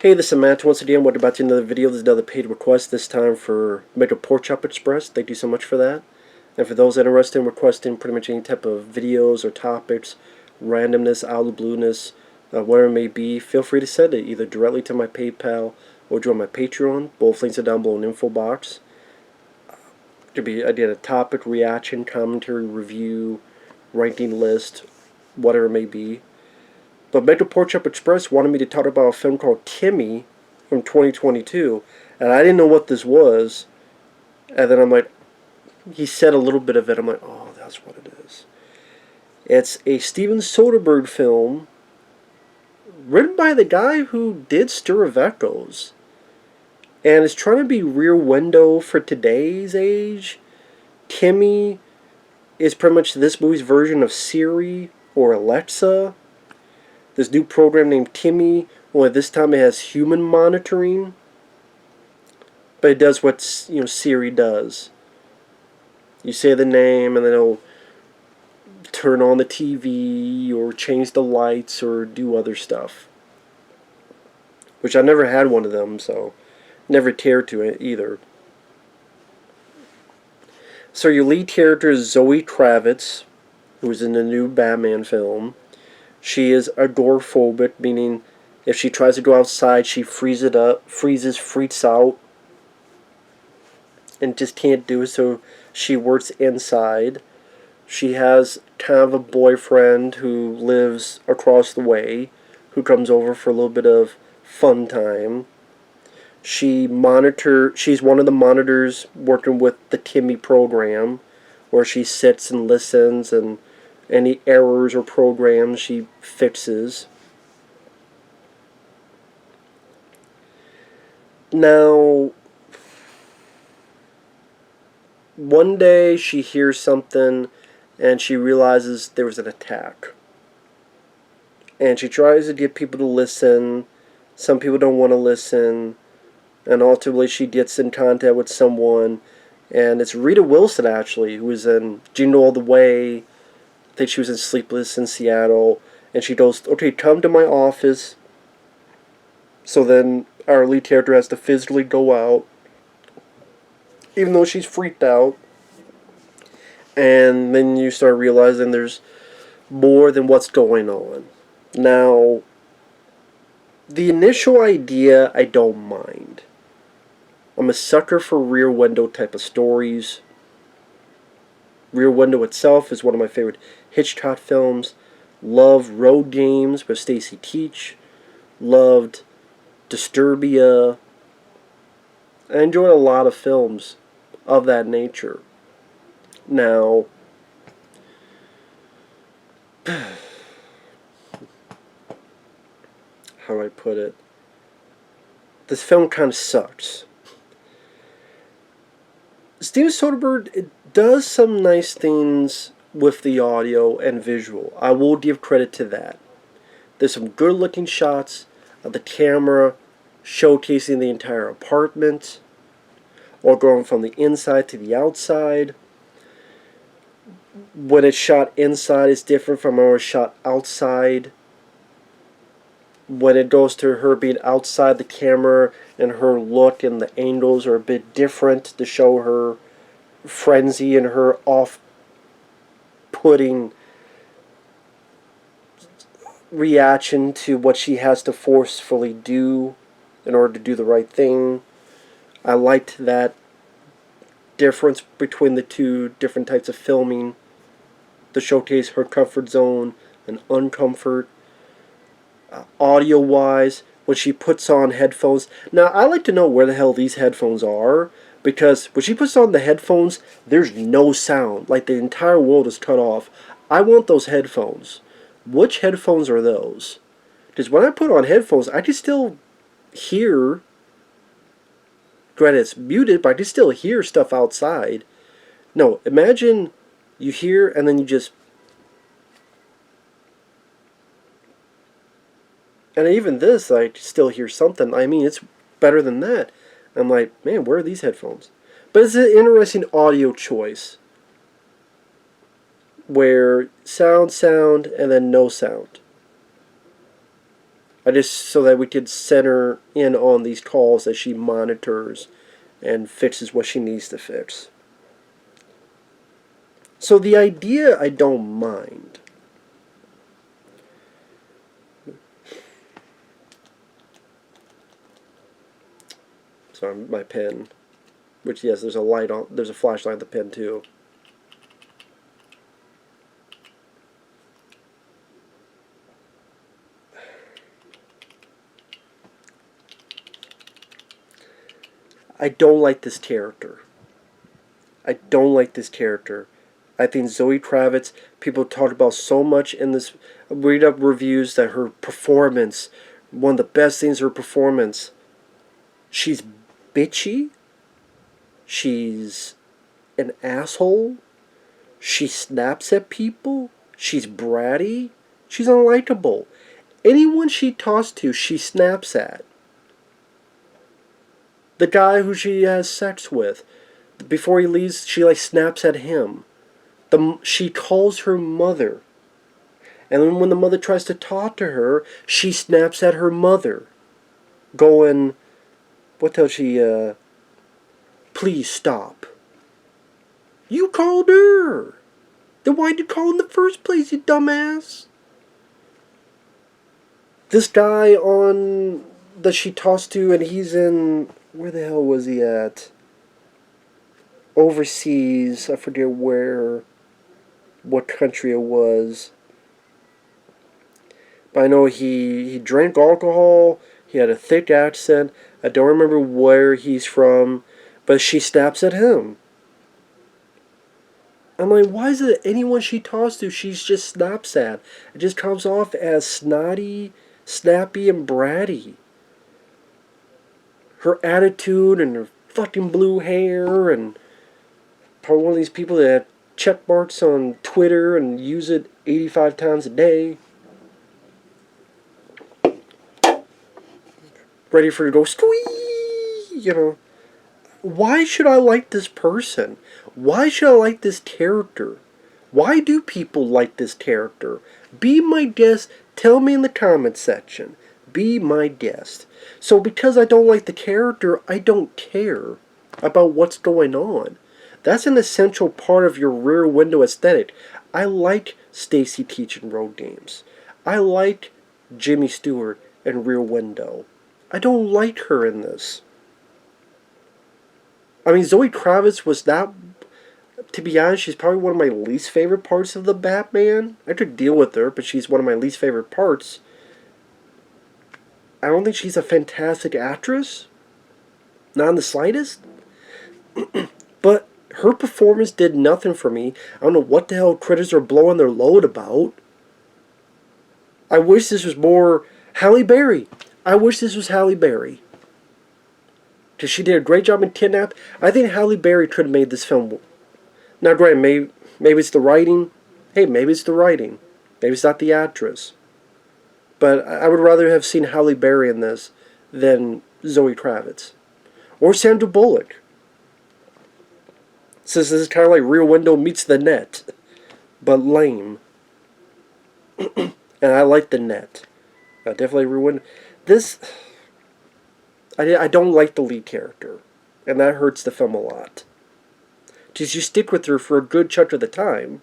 Hey, this is Matt once again. What about another video? There's another paid request, this time for MegaPorkChopExpress. Thank you so much for that. And for those interested in requesting pretty much any type of videos or topics, randomness, out of the blueness, whatever it may be, feel free to send it either directly to my PayPal or join my Patreon. Both links are down below in the info box. I did a topic, reaction, commentary, review, ranking list, whatever it may be. But MegaPorkChopExpress wanted me to talk about a film called Kimi from 2022, and I didn't know what this was. And then I'm like, he said a little bit of it. I'm like, oh, that's what it is. It's a Steven Soderbergh film written by the guy who did Stir of Echoes, and it's trying to be Rear Window for today's age. Kimi is pretty much this movie's version of Siri or Alexa. This new program named Kimi, only this time it has human monitoring, but it does what Siri does. You say the name and then it'll turn on the TV or change the lights or do other stuff. Which I never had one of them, so never cared to it either. So your lead character is Zoë Kravitz, who is in the new Batman film. She is agoraphobic, meaning if she tries to go outside, she freezes, freaks out, and just can't do it, so she works inside. She has kind of a boyfriend who lives across the way, who comes over for a little bit of fun time. She's one of the monitors working with the Kimi program, where she sits and listens, and any errors or programs she fixes. Now, one day she hears something and she realizes there was an attack. And she tries to get people to listen. Some people don't want to listen. And ultimately she gets in contact with someone. And it's Rita Wilson, actually, who was in Jingle All the Way. I think she was in Sleepless in Seattle, and she goes, okay, come to my office. So then our lead character has to physically go out, even though she's freaked out. And then you start realizing there's more than what's going on. Now, the initial idea, I don't mind. I'm a sucker for Rear Window type of stories. Rear Window itself is one of my favorite Hitchcock films. Loved Road Games with Stacy Keach. Loved Disturbia. I enjoyed a lot of films of that nature. Now, how do I put it? This film kind of sucks. Steven Soderbergh does some nice things with the audio and visual. I will give credit to that. There's some good looking shots of the camera showcasing the entire apartment, or going from the inside to the outside. When it's shot inside, it's different from when it's shot outside. When it goes to her being outside the camera, and her look and the angles are a bit different to show her frenzy and her off-putting reaction to what she has to forcefully do in order to do the right thing. I liked that difference between the two different types of filming to showcase her comfort zone and uncomfort. Audio-wise, when she puts on headphones. Now, I like to know where the hell these headphones are, because when she puts on the headphones, there's no sound. Like the entire world is cut off. I want those headphones. Which headphones are those? Because when I put on headphones, I can still hear. Granted, it's muted, but I can still hear stuff outside. No, imagine you hear and then you just. And even this, I still hear something. I mean, it's better than that. I'm like, man, where are these headphones? But it's an interesting audio choice, where sound, and then no sound. I just so that we could center in on these calls that she monitors and fixes what she needs to fix. So the idea I don't mind. Sorry, my pen. Which, yes, there's a light on. There's a flashlight on the pen too. I don't like this character. I don't like this character. I think Zoë Kravitz, people talk about so much in this. Read up reviews that her performance, one of the best things her performance. She's bitchy. She's an asshole. She snaps at people. She's bratty. She's unlikable. Anyone she talks to, she snaps at. The guy who she has sex with, before he leaves, she like snaps at him. She calls her mother. And then when the mother tries to talk to her, she snaps at her mother. Going, what tells she, please stop. You called her. Then why'd you call in the first place, you dumbass? This guy on that she talks to, and he's in, where the hell was he at? Overseas, I forget what country it was. But I know he drank alcohol, he had a thick accent, I don't remember where he's from, but she snaps at him. I'm like, why is it anyone she talks to, she just snaps at? It just comes off as snotty, snappy, and bratty. Her attitude and her fucking blue hair, and probably one of these people that have check marks on Twitter and use it 85 times a day. Ready for it to go squee, you know. Why should I like this person? Why should I like this character? Why do people like this character? Be my guest. Tell me in the comment section. Be my guest. So because I don't like the character, I don't care about what's going on. That's an essential part of your Rear Window aesthetic. I like Stacy teaching road games. I like Jimmy Stewart and Rear Window. I don't like her in this. I mean, Zoë Kravitz was not, to be honest, she's probably one of my least favorite parts of the Batman. I could deal with her, but she's one of my least favorite parts. I don't think she's a fantastic actress. Not in the slightest. But her performance did nothing for me. I don't know what the hell critics are blowing their load about. I wish this was more Halle Berry. I wish this was Halle Berry. Because she did a great job in Kidnap. I think Halle Berry could have made this film. Now, granted, maybe it's the writing. Hey, maybe it's the writing. Maybe it's not the actress. But I would rather have seen Halle Berry in this than Zoë Kravitz. Or Sandra Bullock. Since this is kind of like Rear Window meets The Net. But lame. And I like The Net. Definitely Rear Window. This... I don't like the lead character, and that hurts the film a lot. Because you stick with her for a good chunk of the time.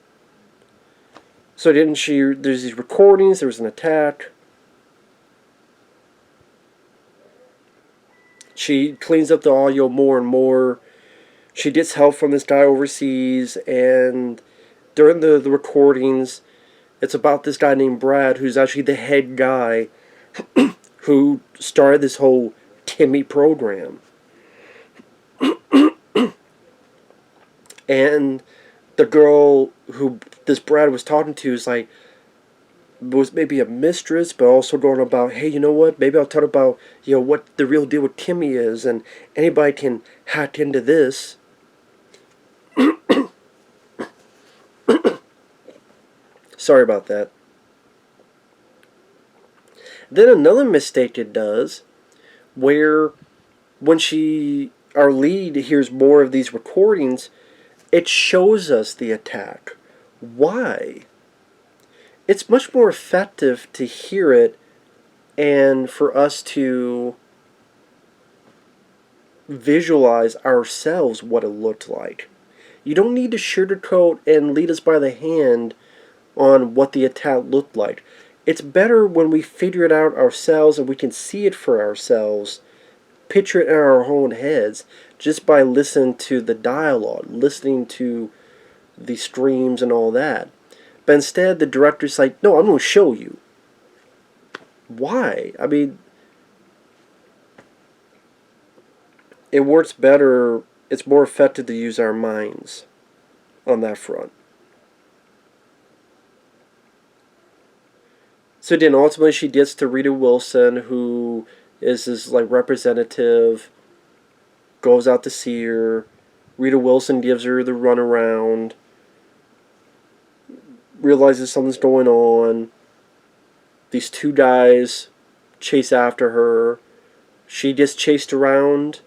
So there's these recordings, there was an attack. She cleans up the audio more and more. She gets help from this guy overseas, and during the recordings, it's about this guy named Brad, who's actually the head guy who started this whole Kimi program. And the girl who this Brad was talking to is like, was maybe a mistress, but also going about, hey, you know what, maybe I'll talk about, you know, what the real deal with Kimi is, and anybody can hack into this. Sorry about that. Then another mistake it does, where when our lead hears more of these recordings, it shows us the attack. Why? It's much more effective to hear it and for us to visualize ourselves what it looked like. You don't need to sugarcoat and lead us by the hand on what the attack looked like. It's better when we figure it out ourselves and we can see it for ourselves, picture it in our own heads, just by listening to the dialogue, listening to the screams and all that. But instead, the director's like, no, I'm going to show you. Why? I mean, it works better, it's more effective to use our minds on that front. So then ultimately she gets to Rita Wilson, who is his like representative, goes out to see her. Rita Wilson gives her the runaround, realizes something's going on. These two guys chase after her. She gets chased around.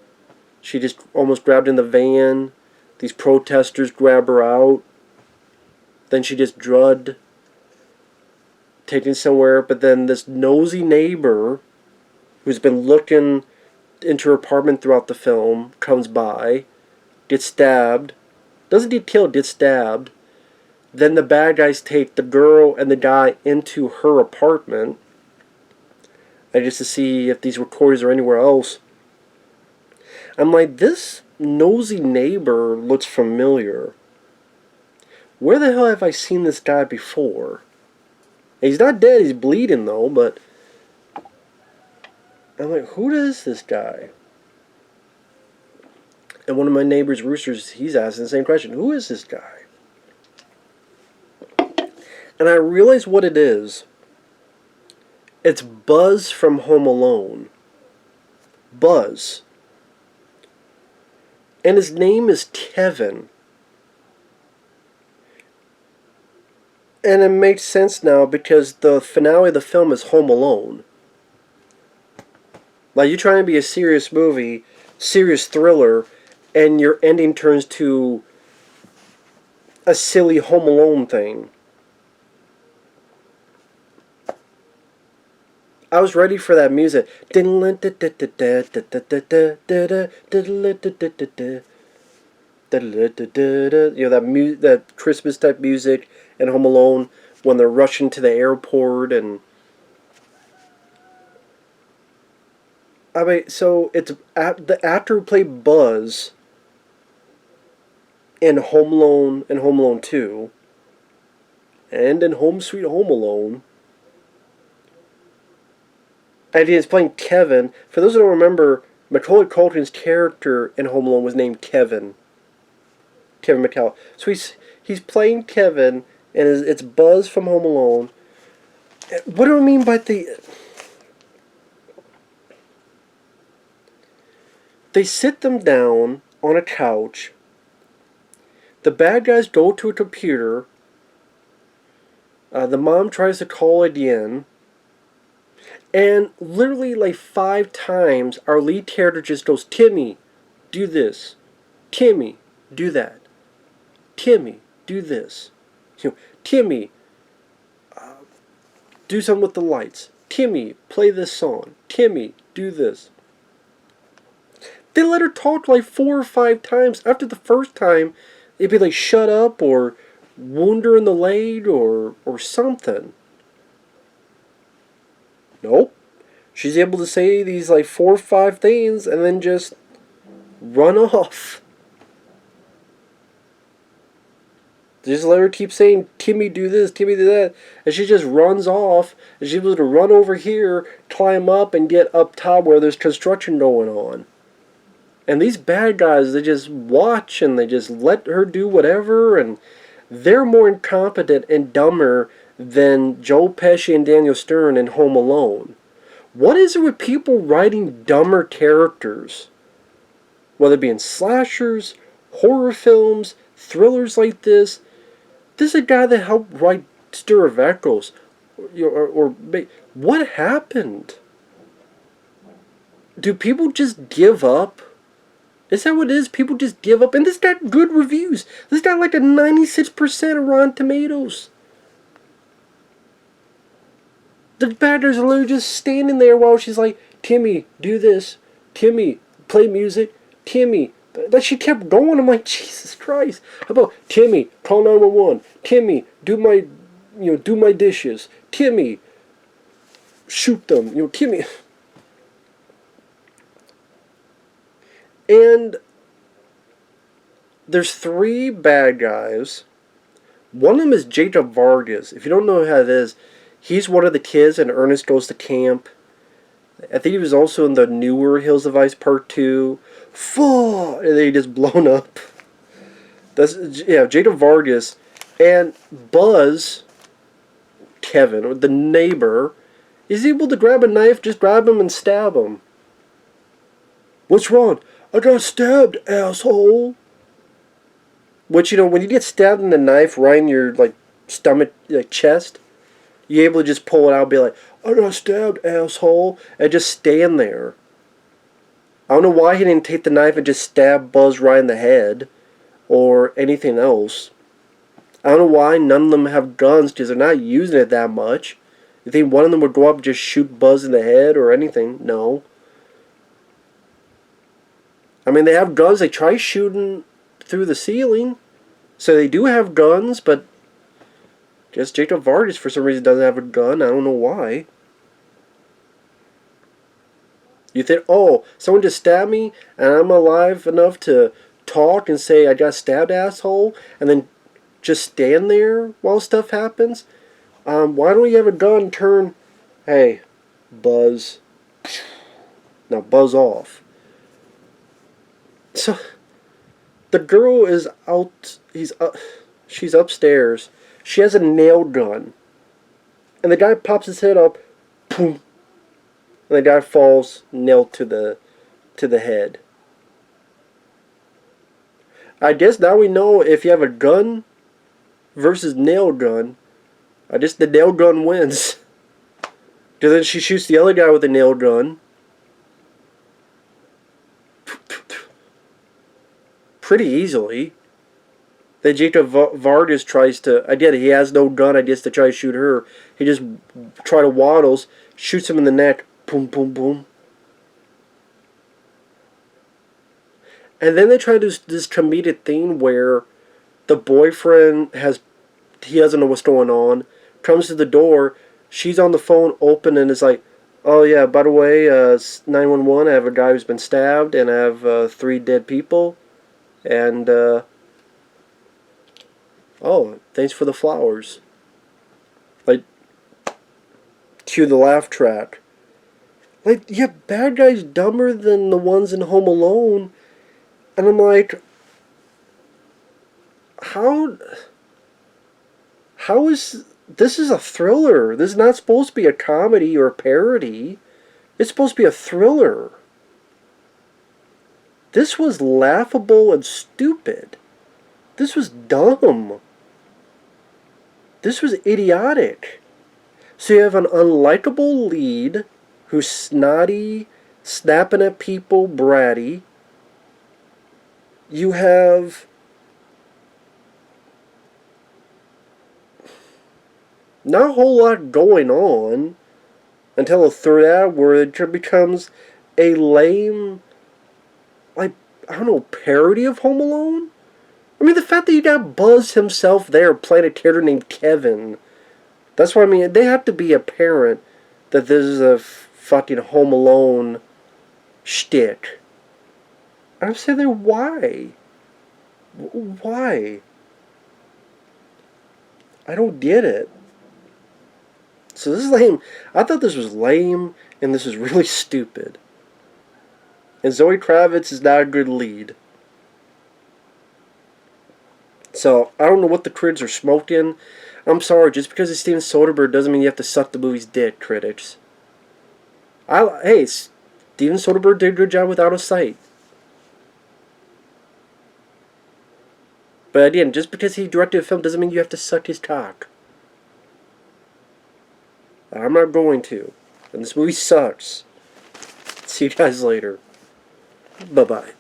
She just almost grabbed in the van. These protesters grab her out. Then she gets drugged, taken somewhere. But then this nosy neighbor, who's been looking into her apartment throughout the film, comes by, gets stabbed. Doesn't get killed, gets stabbed. Then the bad guys take the girl and the guy into her apartment, and just to see if these recordings are anywhere else. I'm like, this nosy neighbor looks familiar. Where the hell have I seen this guy before? He's not dead, he's bleeding though, but I'm like, who is this guy? And one of my neighbor's roosters, he's asking the same question. Who is this guy? And I realize what it is. It's Buzz from Home Alone. Buzz. And his name is Kevin. And it makes sense now because the finale of the film is Home Alone. Like, you're trying to be a serious movie, serious thriller, and your ending turns to a silly Home Alone thing. I was ready for that music. You know, that Christmas type music in Home Alone when they're rushing to the airport. And I mean, so it's the actor who played Buzz in Home Alone and Home Alone 2 and in Home Sweet Home Alone. And he is playing Kevin. For those who don't remember, Macaulay Culkin's character in Home Alone was named Kevin. Kevin McCall. So he's playing Kevin, and it's Buzz from Home Alone. What do I mean by they sit them down on a couch. The bad guys go to a computer. The mom tries to call it in. And literally like 5 times, our lead character just goes, Kimi, do this. Kimi, do that. Kimi, do this. You know, Kimi, do something with the lights. Kimi, play this song. Kimi, do this. They let her talk like 4 or 5 times. After the first time, it'd be like, shut up, or wound her in the leg, or something. Nope. She's able to say these like 4 or 5 things and then just run off. Just let her keep saying, Kimi do this, Kimi do that. And she just runs off. And she's able to run over here, climb up, and get up top where there's construction going on. And these bad guys, they just watch and they just let her do whatever. And they're more incompetent and dumber than Joe Pesci and Daniel Stern in Home Alone. What is it with people writing dumber characters? Whether it be in slashers, horror films, thrillers like this. This is a guy that helped write Stir of Echoes. What happened? Do people just give up? Is that what it is? People just give up? And this got good reviews. This got like a 96% of Rotten Tomatoes. The bad guys are literally just standing there while she's like, Timmy, do this. Timmy, play music. Timmy. But she kept going. I'm like, Jesus Christ. How about Timmy, call 911. Timmy, do my dishes. Timmy, shoot them. Timmy. And there's 3 bad guys. One of them is Jacob Vargas. If you don't know who that is, he's one of the kids in Ernest Goes to Camp. I think he was also in the newer Hills of Ice Part 2. Fuck! And then he just blown up. Jacob Vargas. And Buzz, Kevin, the neighbor, is able to grab a knife, just grab him and stab him. What's wrong? I got stabbed, asshole. Which, when you get stabbed in the knife right in your, stomach, chest, you're able to just pull it out and be like, I got stabbed, asshole, and just stand there. I don't know why he didn't take the knife and just stab Buzz right in the head, or anything else. I don't know why none of them have guns, because they're not using it that much. You think one of them would go up and just shoot Buzz in the head, or anything? No. I mean, they have guns, they try shooting through the ceiling. So they do have guns, but just Jacob Vargas for some reason doesn't have a gun. I don't know why. You think, oh, someone just stabbed me and I'm alive enough to talk and say I got stabbed, asshole, and then just stand there while stuff happens? Why don't you have a gun turn, hey, Buzz. Now buzz off. So the girl is out. She's upstairs. She has a nail gun, and the guy pops his head up, boom, and the guy falls, nailed to the head. I guess now we know if you have a gun versus nail gun, I guess the nail gun wins. Because then she shoots the other guy with a nail gun. Pretty easily. Then Jacob Vargas tries to, I get it, he has no gun, I guess, to try to shoot her. He just try to waddles, shoots him in the neck, boom, boom, boom. And then they try to do this comedic thing where the boyfriend he doesn't know what's going on, comes to the door, she's on the phone open and is like, oh yeah, by the way, 911, I have a guy who's been stabbed and I have 3 dead people. And, oh, thanks for the flowers. Cue the laugh track. Yeah, bad guys dumber than the ones in Home Alone. And I'm like, how is, this is a thriller. This is not supposed to be a comedy or a parody. It's supposed to be a thriller. This was laughable and stupid. This was dumb. This was idiotic. So you have an unlikable lead who's snotty, snapping at people, bratty. You have not a whole lot going on until the third act where it becomes a lame, I don't know, parody of Home Alone? I mean, the fact that you got Buzz himself there playing a character named Kevin. That's what I mean. They have to be apparent that this is a fucking Home Alone shtick. I'm saying there, why? Why? I don't get it. So this is lame. I thought this was lame, and this is really stupid. And Zoë Kravitz is not a good lead. So, I don't know what the critics are smoking. I'm sorry, just because it's Steven Soderbergh doesn't mean you have to suck the movie's dick, critics. Hey, Steven Soderbergh did a good job with Out of Sight. But again, just because he directed a film doesn't mean you have to suck his cock. I'm not going to. And this movie sucks. See you guys later. Bye-bye.